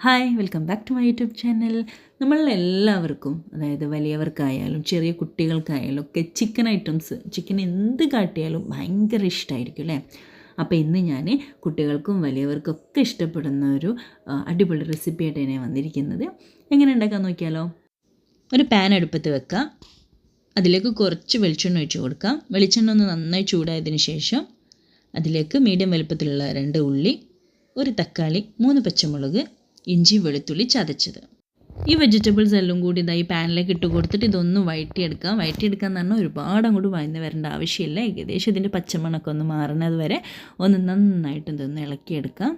Hi, welcome back to my YouTube channel. നമ്മളെല്ലാവർക്കും, അതായത് വലിയവർക്കായാലും ചെറിയ കുട്ടികൾക്കായാലും ഒക്കെ ചിക്കൻ ഐറ്റംസ്, ചിക്കൻ എന്ത് കാട്ടിയാലും ഭയങ്കര ഇഷ്ടമായിരിക്കും അല്ലേ? അപ്പോൾ ഇന്ന് ഞാൻ കുട്ടികൾക്കും വലിയവർക്കൊക്കെ ഇഷ്ടപ്പെടുന്ന ഒരു അടിപൊളി റെസിപ്പി ആയിട്ടാണ് ഞാൻ വന്നിരിക്കുന്നത്. എങ്ങനെ ഉണ്ടാക്കാൻ നോക്കിയാലോ? ഒരു പാൻ അടുപ്പത്ത് വെക്കാം. അതിലേക്ക് കുറച്ച് വെളിച്ചെണ്ണ ഒഴിച്ച് കൊടുക്കാം. വെളിച്ചെണ്ണ ഒന്ന് നന്നായി ചൂടായതിന് ശേഷം അതിലേക്ക് മീഡിയം വലുപ്പത്തിലുള്ള 2 ഉള്ളി, ഒരു തക്കാളി, 3 പച്ചമുളക്, ഇഞ്ചി വെളുത്തുള്ളി ചതച്ചത്, ഈ വെജിറ്റബിൾസ് എല്ലാം കൂടി ഇതായി പാനിലേക്ക് ഇട്ട് കൊടുത്തിട്ട് ഇതൊന്ന് വഴറ്റിയെടുക്കാം. വഴറ്റിയെടുക്കാന്ന് പറഞ്ഞാൽ ഒരുപാട് അങ്ങോട്ട് വഴന്ന് വരേണ്ട ആവശ്യമില്ല. ഏകദേശം ഇതിൻ്റെ പച്ചമണമൊക്കെ ഒന്ന് മാറുന്നത് വരെ ഒന്ന് നന്നായിട്ട് ഇതൊന്ന് ഇളക്കിയെടുക്കാം.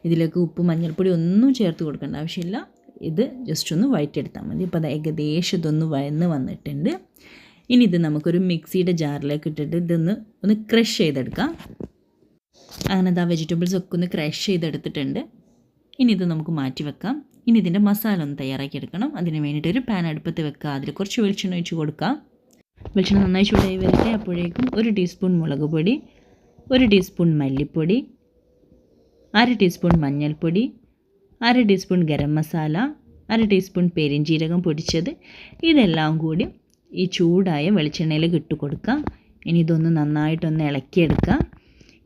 ഇതിലേക്ക് ഉപ്പ് മഞ്ഞൾപ്പൊടി ഒന്നും ചേർത്ത് കൊടുക്കേണ്ട ആവശ്യമില്ല. ഇത് ജസ്റ്റ് ഒന്ന് വഴറ്റിയെടുത്താൽ മതി. ഇപ്പോൾ അത് ഏകദേശം ഇതൊന്ന് വഴന്ന് വന്നിട്ടുണ്ട്. ഇനി ഇത് നമുക്കൊരു മിക്സിയുടെ ജാറിലേക്ക് ഇട്ടിട്ട് ഒന്ന് ക്രഷ് ചെയ്തെടുക്കാം. അങ്ങനെ ആ വെജിറ്റബിൾസ് ഒക്കെ ഒന്ന് ക്രഷ് ചെയ്തെടുത്തിട്ടുണ്ട്. ഇനി ഇത് നമുക്ക് മാറ്റി വെക്കാം. ഇനി ഇതിൻ്റെ മസാല ഒന്ന് തയ്യാറാക്കിയെടുക്കണം. അതിന് വേണ്ടിയിട്ട് ഒരു പാൻ അടുപ്പത്ത് വെക്കുക. അതിൽ കുറച്ച് വെളിച്ചെണ്ണ ഒഴിച്ച് കൊടുക്കാം. വെളിച്ചെണ്ണ നന്നായി ചൂടായി വരട്ടെ. അപ്പോഴേക്കും 1 ടീസ്പൂൺ മുളക് പൊടി, 1 ടീസ്പൂൺ മല്ലിപ്പൊടി, 1/2 ടീസ്പൂൺ മഞ്ഞൾപ്പൊടി, 1/2 ടീസ്പൂൺ ഗരം മസാല, 1/2 ടീസ്പൂൺ പെരിഞ്ജീരകം പൊടിച്ചത്, ഇതെല്ലാം കൂടി ഈ ചൂടായ വെളിച്ചെണ്ണയിലേക്ക് ഇട്ട് കൊടുക്കാം. ഇനി ഇതൊന്ന് നന്നായിട്ടൊന്ന് ഇളക്കിയെടുക്കാം.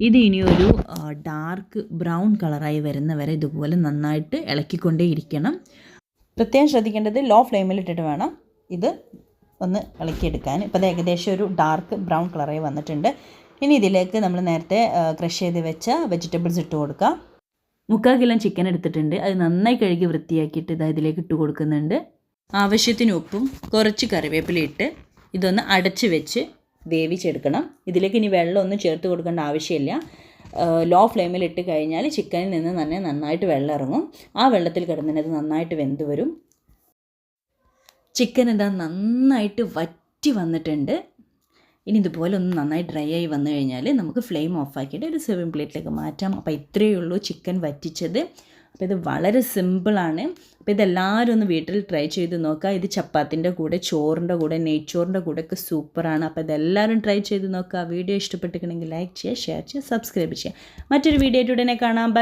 ഇത് ഇനിയൊരു ഡാർക്ക് ബ്രൗൺ കളറായി വരുന്ന വരെ ഇതുപോലെ നന്നായിട്ട് ഇളക്കിക്കൊണ്ടേ ഇരിക്കണം. പ്രത്യേകം ശ്രദ്ധിക്കേണ്ടത് ലോ ഫ്ലെയിമിലിട്ടിട്ട് വേണം ഇത് ഒന്ന് ഇളക്കിയെടുക്കാൻ. ഇപ്പോൾ അത് ഏകദേശം ഒരു ഡാർക്ക് ബ്രൗൺ കളറായി വന്നിട്ടുണ്ട്. ഇനി ഇതിലേക്ക് നമ്മൾ നേരത്തെ ക്രഷ് ചെയ്ത് വെച്ച വെജിറ്റബിൾസ് ഇട്ട് കൊടുക്കാം. 3/4 കിലോ ചിക്കൻ എടുത്തിട്ടുണ്ട്. അത് നന്നായി കഴുകി വൃത്തിയാക്കിയിട്ട് ഇത് ഇതിലേക്ക് ഇട്ട് കൊടുക്കുന്നുണ്ട്. ആവശ്യത്തിന് ഉപ്പും കുറച്ച് കറിവേപ്പില ഇട്ട് ഇതൊന്ന് അടച്ച് വെച്ച് വേവിച്ചെടുക്കണം. ഇതിലേക്ക് ഇനി വെള്ളമൊന്നും ചേർത്ത് കൊടുക്കേണ്ട ആവശ്യമില്ല. ലോ ഫ്ലെയിമിൽ ഇട്ട് കഴിഞ്ഞാൽ ചിക്കനിൽ നിന്ന് തന്നെ നന്നായിട്ട് വെള്ളം ഇറങ്ങും. ആ വെള്ളത്തിൽ കിടന്നിട്ട് അത് നന്നായിട്ട് വെന്ത് വരും. ചിക്കൻ ഇതാ നന്നായിട്ട് വറ്റി വന്നിട്ടുണ്ട്. ഇനി ഇതുപോലെ ഒന്ന് നന്നായി ഡ്രൈ ആയി വന്നു കഴിഞ്ഞാൽ നമുക്ക് ഫ്ലെയിം ഓഫാക്കിയിട്ട് ഒരു സെർവിങ് പ്ലേറ്റിലേക്ക് മാറ്റാം. അപ്പോൾ ഇത്രയേ ഉള്ളൂ ചിക്കൻ വറ്റിച്ചത്. അപ്പോൾ ഇത് വളരെ സിമ്പിളാണ്. അപ്പോൾ ഇതെല്ലാവരും ഒന്ന് വീട്ടിൽ ട്രൈ ചെയ്ത് നോക്കുക. ഇത് ചപ്പാത്തിൻ്റെ കൂടെ, ചോറിൻ്റെ കൂടെ, നെയ്ച്ചോറിൻ്റെ കൂടെ ഒക്കെ സൂപ്പറാണ്. അപ്പോൾ ഇതെല്ലാവരും ട്രൈ ചെയ്ത് നോക്കുക. വീഡിയോ ഇഷ്ടപ്പെട്ടിട്ടുണ്ടെങ്കിൽ ലൈക്ക് ചെയ്യുക, ഷെയർ ചെയ്യുക, സബ്സ്ക്രൈബ് ചെയ്യുക. മറ്റൊരു വീഡിയോ ആയിട്ട് ഉടനെ കാണാം.